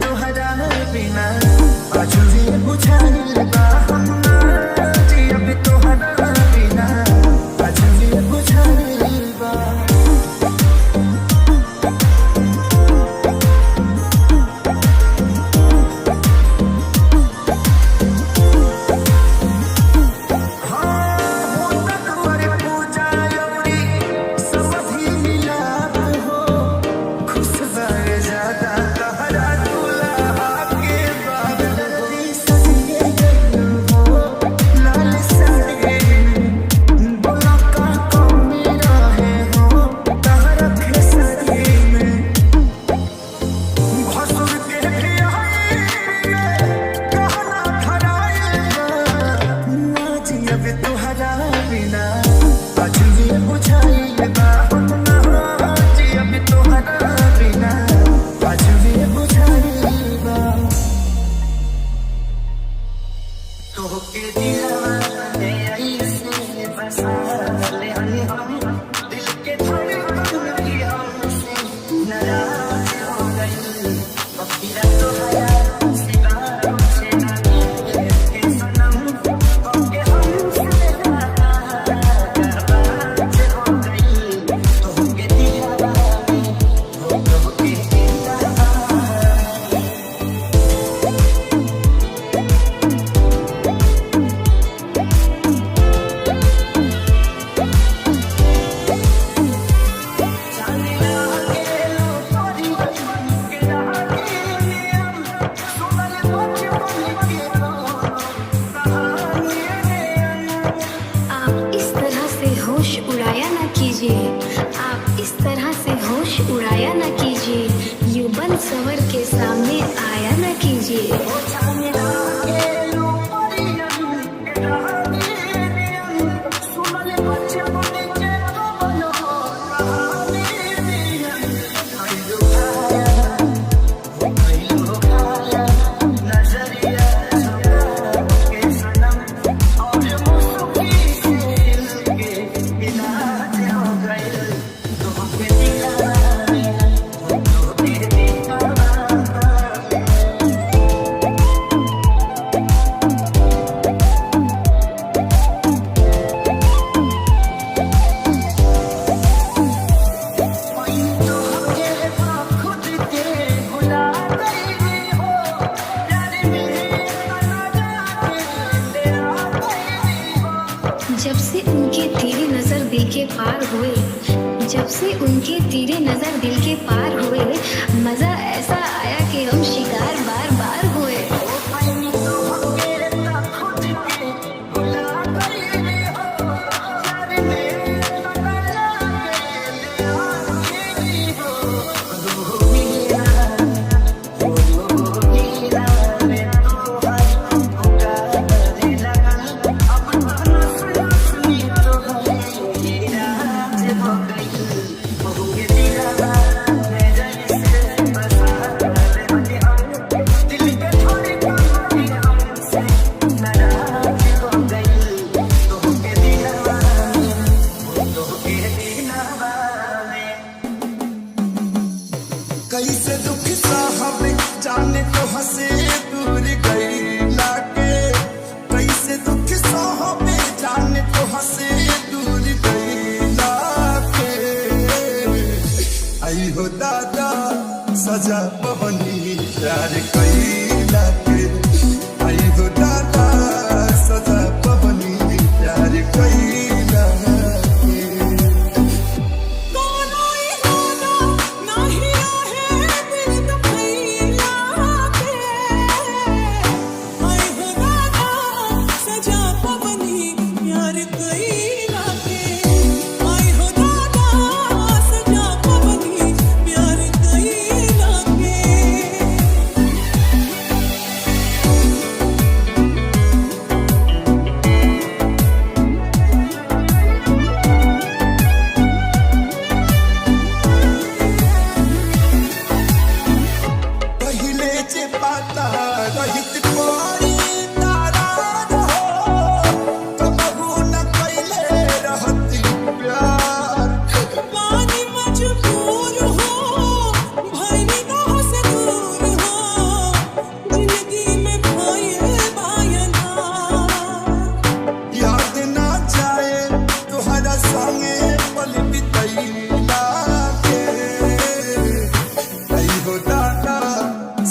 तोहरा बिना अजूबे बुझाइल बा हमरा जी अब तोहरा बिना अजूबे बुझाइल बा। सवर के सामने आया न कीजिए। जब से उनके तीरे नजर दिल के पार हुए, जब से उनके तीरे नजर दिल के पार हुए, मजा ऐसा आया कि हम शिकार बार बार हुए। कैसे दुख साहब जाने तो हंसे दूर गई लाके, कैसे दुख साहब जाने तो हंसे दूर गई लाके। आई हो दादा सजा पवनी प्यार कई लाके, आई हो दादा सजा पवनी प्यार कई लाके।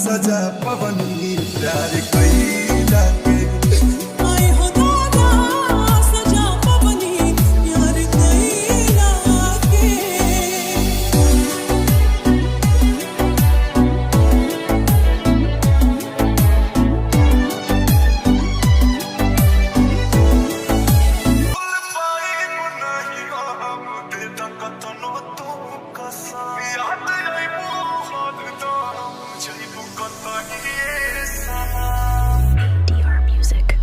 सजा पवनी प्यार कैला के आए हो दादा सजा पवनी प्यार कैला के DR Music.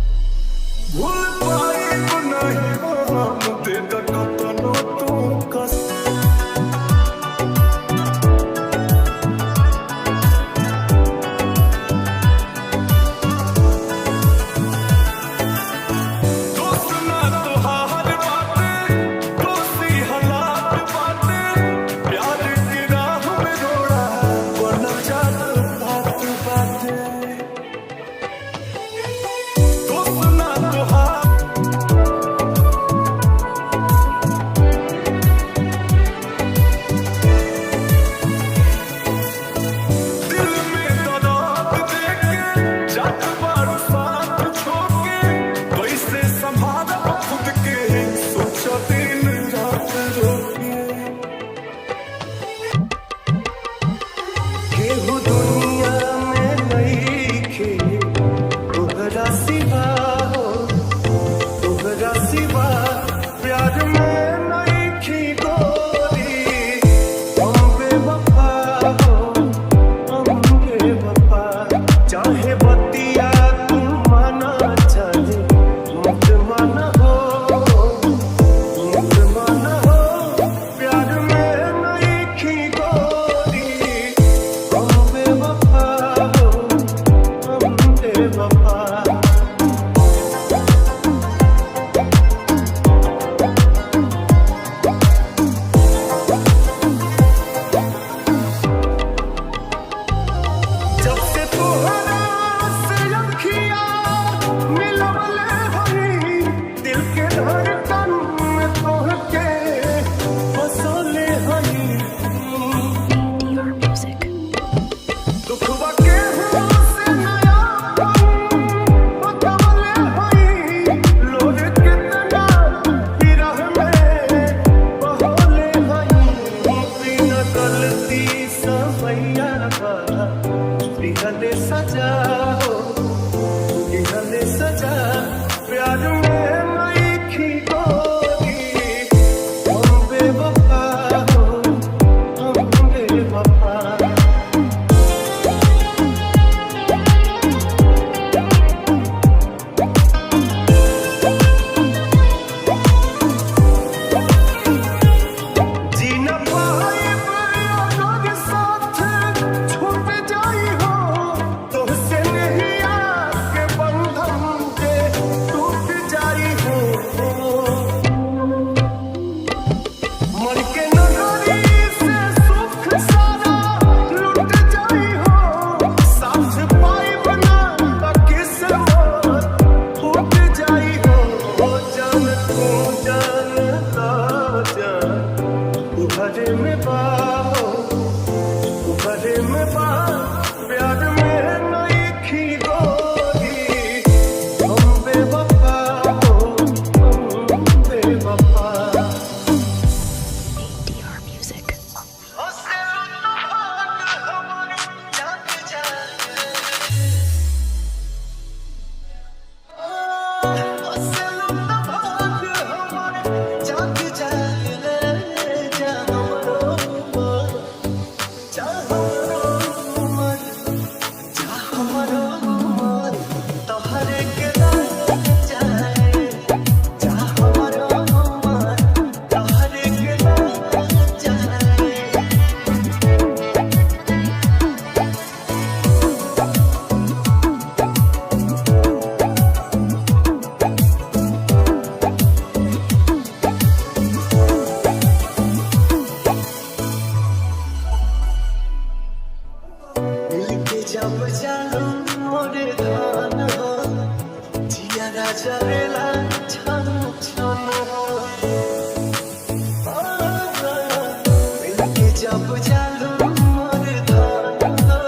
केहू दुनिया में नइखे तोहरा सिवा हो तोहरा सिवा प्यार में नइखी गोरी हम बेवफा हो हम बेवफा चाहे बतिया तू माना चाहे मत माना हो मत माना हो प्यार में नइखी गोरी हम बेवफा हो हम बेवफा जब से तोहरा से अखियाँ मिलवले हई दिल के धड़कन में तोहके बसले हई DR Music. दुखवा के से नया बतावले हई लोग कितना विरह में बहले हई बिना गलती समैया दिहले सजा हो दिहले सजा प्यार में नइखी गोरी हम बेवफा हो हम बेवफा जीना पाइब अगर साथ छूट जाई हो तोहसे नहीं आके बंधन के टूट जाई हो मर के नगरी से सुख सारा लुट जाई हो साथ पाइब ना किस्मत फूट जाई हो जान तू जानता जान उभरे में बाहो उभरे में बा प्यार में नइखी गोरी हम बेवफा हो हम बेवफा DR Music. मिलके जब जानो मोरे धान हो जिया राजा रेला छन छन हो मिलके जब जानो मोरे धान हो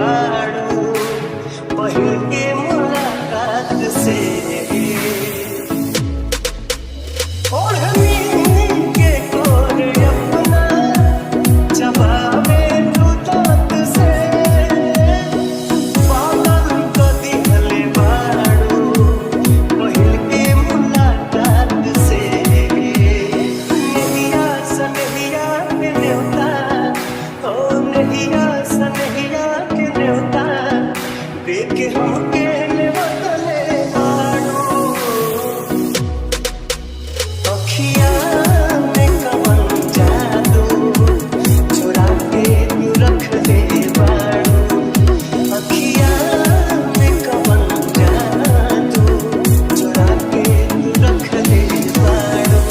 बाड़ू पहिल के मुलाकात से ओढ़नी के कोर अपना चबावे तू दांत से पागल को दिहले बाड़ू पहिल के मुलाकात से नहिया सनहिया के न्योता ओ नहिया सनहिया के न्योता देखे हमके ने बदले बाड़ू अखिया में कवन जादू चुरा के तू रख ले बाड़ू अखिया में कवन जादू चुरा के तू रख ले बाड़ू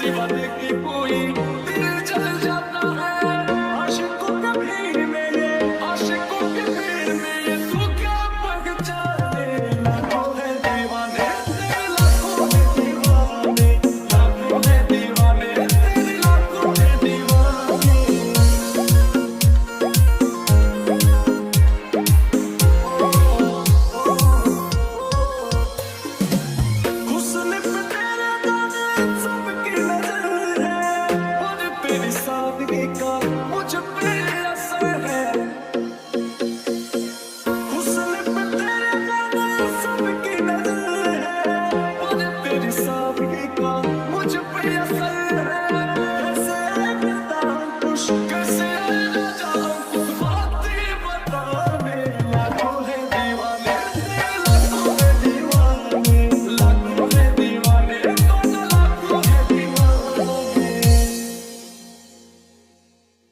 सिवा देखे कोई